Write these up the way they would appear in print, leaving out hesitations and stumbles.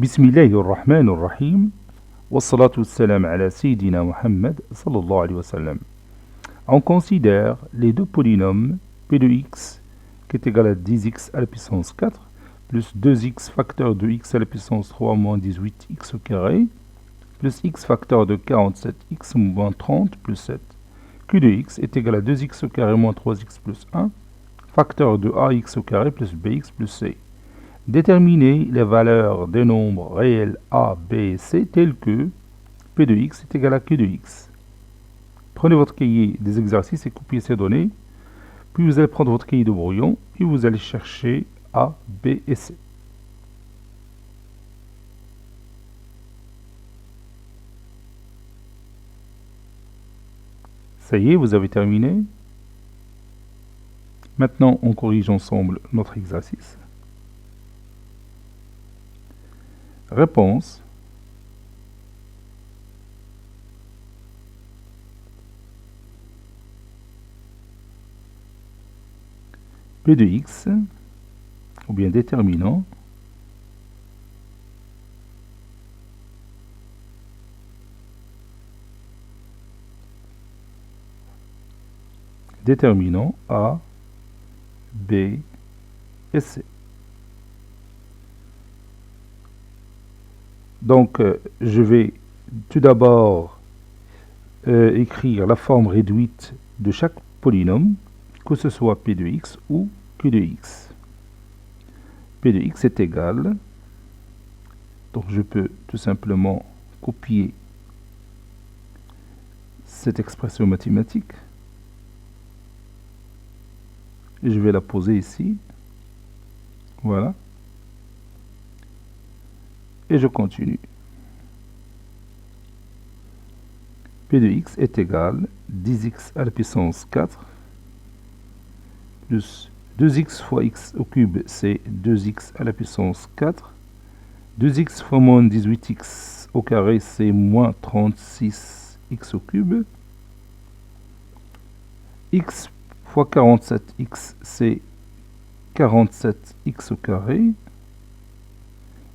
Bismillahirrahmanirrahim. Wassalatu wassalam ala Sayyidina Muhammad sallallahu alayhi wa sallam. On considère les deux polynômes p de x qui est égal à 10x à la puissance 4 plus 2x facteur de x à la puissance 3 moins 18x au carré plus x facteur de 47x moins 30 plus 7. Q de x est égal à 2x au carré moins 3x plus 1 facteur de ax au carré plus bx plus c. Déterminez les valeurs des nombres réels a, b et c tels que p de x est égal à q de x. Prenez votre cahier des exercices et copiez ces données. Puis vous allez prendre votre cahier de brouillon et vous allez chercher a, b et c. Ça y est, vous avez terminé. Maintenant, on corrige ensemble notre exercice. Réponse. P de x, ou bien déterminant, A, B et C. Donc, je vais tout d'abord écrire la forme réduite de chaque polynôme, que ce soit P de x ou Q de x. P de x est égal, donc je peux tout simplement copier cette expression mathématique, et je vais la poser ici, voilà. Et je continue. P de x est égal à 10x à la puissance 4 plus 2x fois x au cube, c'est 2x à la puissance 4. 2x fois moins 18x au carré, c'est moins 36x au cube. X fois 47x, c'est 47x au carré.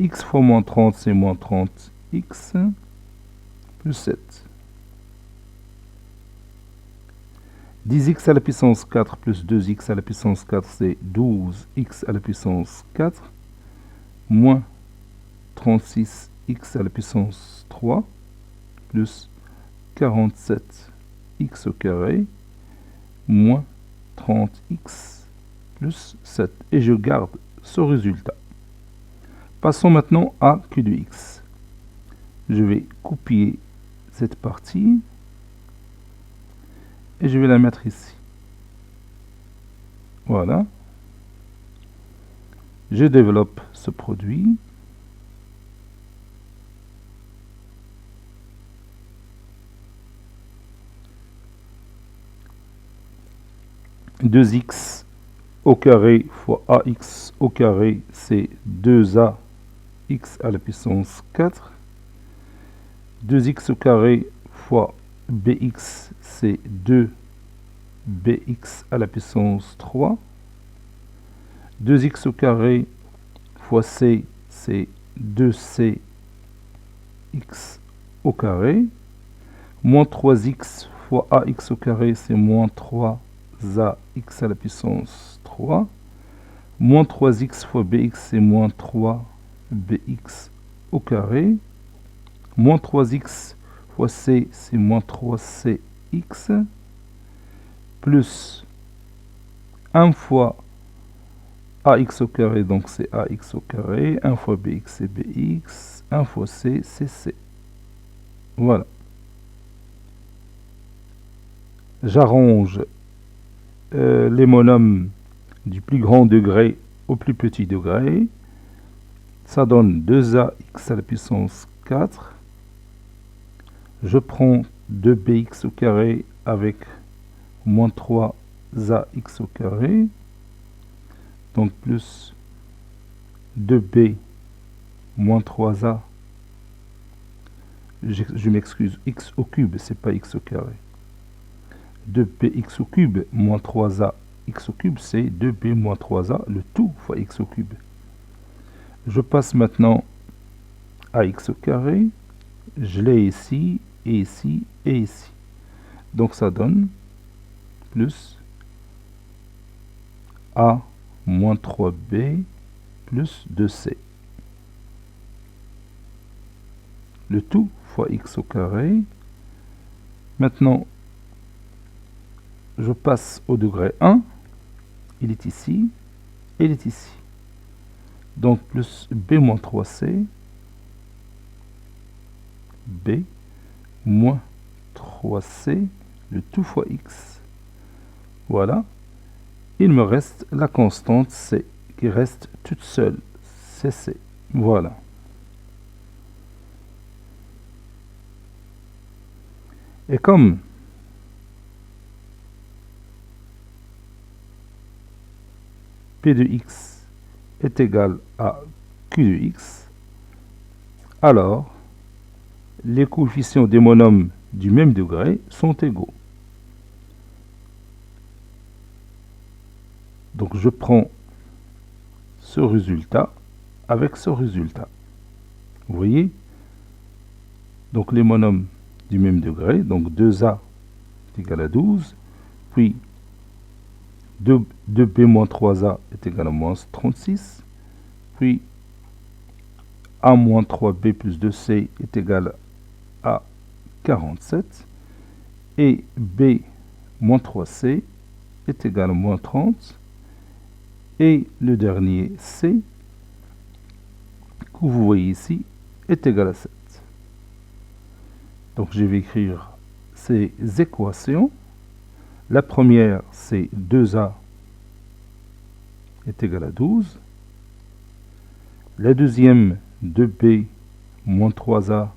X fois moins 30, c'est moins 30x, plus 7. 10x à la puissance 4 plus 2x à la puissance 4, c'est 12x à la puissance 4, moins 36x à la puissance 3, plus 47x au carré, moins 30x, plus 7. Et je garde ce résultat. Passons maintenant à Q de x. Je vais copier cette partie et je vais la mettre ici. Voilà. Je développe ce produit. Deux x au carré fois ax au carré, c'est 2a x à la puissance 4. 2x au carré fois bx, c'est 2bx à la puissance 3. 2x au carré fois c, c'est 2cx au carré. Moins 3x fois ax au carré, c'est moins 3ax à la puissance 3. Moins 3x fois bx, c'est moins 3bx au carré. Moins 3x fois c, c'est moins 3cx. Plus 1 fois ax au carré, donc c'est ax au carré. 1 fois bx, c'est bx. 1 fois c, c'est c. Voilà. J'arrange les monomes du plus grand degré au plus petit degré. Ça donne 2ax à la puissance 4. Je prends 2bx au carré avec moins 3ax au carré. Donc plus 2b moins 3a. Je m'excuse, x au cube, c'est pas x au carré. 2bx au cube moins 3a x au cube, c'est 2b moins 3a, le tout fois x au cube. Je passe maintenant ax au carré, je l'ai ici, et ici, et ici. Donc ça donne plus a moins 3b plus 2c. Le tout fois x au carré. Maintenant, je passe au degré 1. Il est ici, et il est ici. Donc plus b moins 3c, b moins 3c, le tout fois x. Voilà. Il me reste la constante c, qui reste toute seule. C'est c. Voilà. Et comme p de x est égal à q de x, alors les coefficients des monômes du même degré sont égaux. Donc je prends ce résultat avec ce résultat. Vous voyez? Donc les monômes du même degré, donc 2a est égal à 12, puis 2b moins 3a est égal à moins 36, puis a moins 3b plus 2c est égal à 47, et b moins 3c est égal à moins 30, et le dernier c, que vous voyez ici, est égal à 7. Donc je vais écrire ces équations. La première, c'est 2a est égal à 12. La deuxième, 2b moins 3a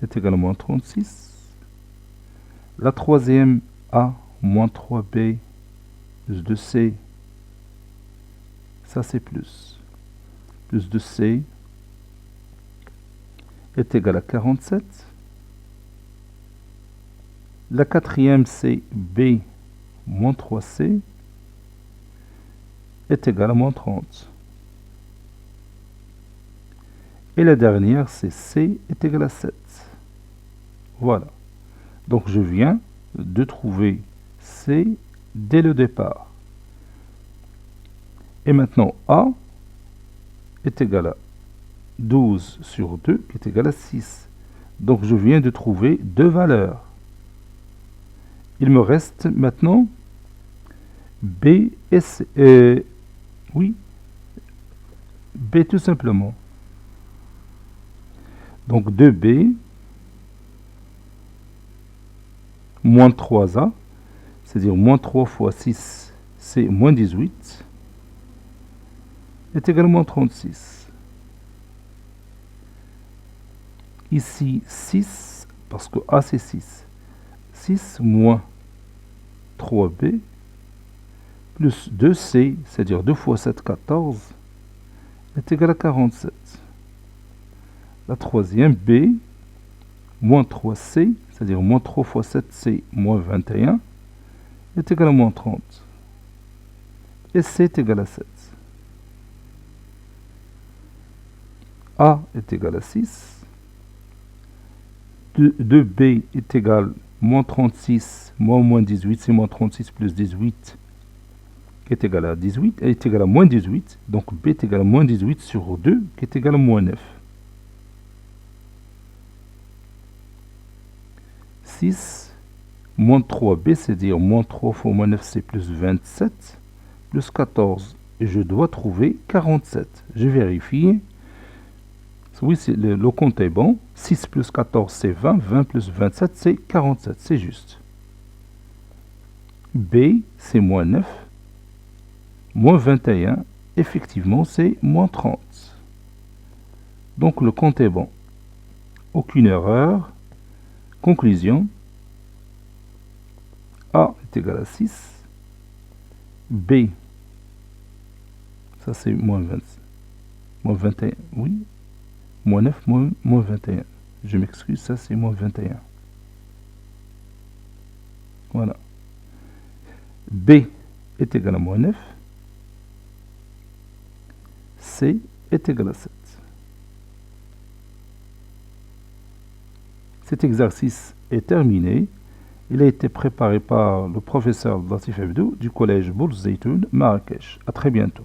est égal à moins 36. La troisième, a moins 3b plus 2c, ça c'est plus 2c est égal à 47. La quatrième, c'est b moins 3c est égal à moins 30. Et la dernière, c'est c est égal à 7. Voilà. Donc je viens de trouver c dès le départ. Et maintenant, a est égal à 12 sur 2, qui est égal à 6. Donc je viens de trouver deux valeurs. Il me reste maintenant b et c. Oui, b tout simplement. Donc 2b moins 3a, c'est-à-dire moins 3 fois 6, c'est moins 18, est également 36. Ici 6, parce que a c'est 6. 6 moins 3b plus 2c, c'est-à-dire 2 fois 7, 14, est égal à 47. La troisième, b, moins 3c, c'est-à-dire moins 3 fois 7, c'est moins 21, est égal à moins 30. Et c est égal à 7. a est égal à 6. 2b est égal à moins 36, moins 18, c'est moins 36 plus 18, qui est égal à 18, est égal à moins 18, donc b est égal à moins 18 sur 2, qui est égal à moins 9. 6, moins 3b, c'est-à-dire moins 3 fois moins 9, c'est plus 27, plus 14, et je dois trouver 47. Je vérifie. Oui, le compte est bon. 6 plus 14, c'est 20. 20 plus 27, c'est 47. C'est juste. B, c'est moins 9. Moins 21, effectivement, c'est moins 30. Donc, le compte est bon. Aucune erreur. Conclusion. A est égal à 6. B, ça c'est moins 20. Moins 21, oui. Moins 9, moins 21. Je m'excuse, ça c'est moins 21. Voilà. B est égal à moins 9. C est égal à 7. Cet exercice est terminé. Il a été préparé par le professeur Latif Abdou du collège Bourz Zeytoun, Marrakech. À très bientôt.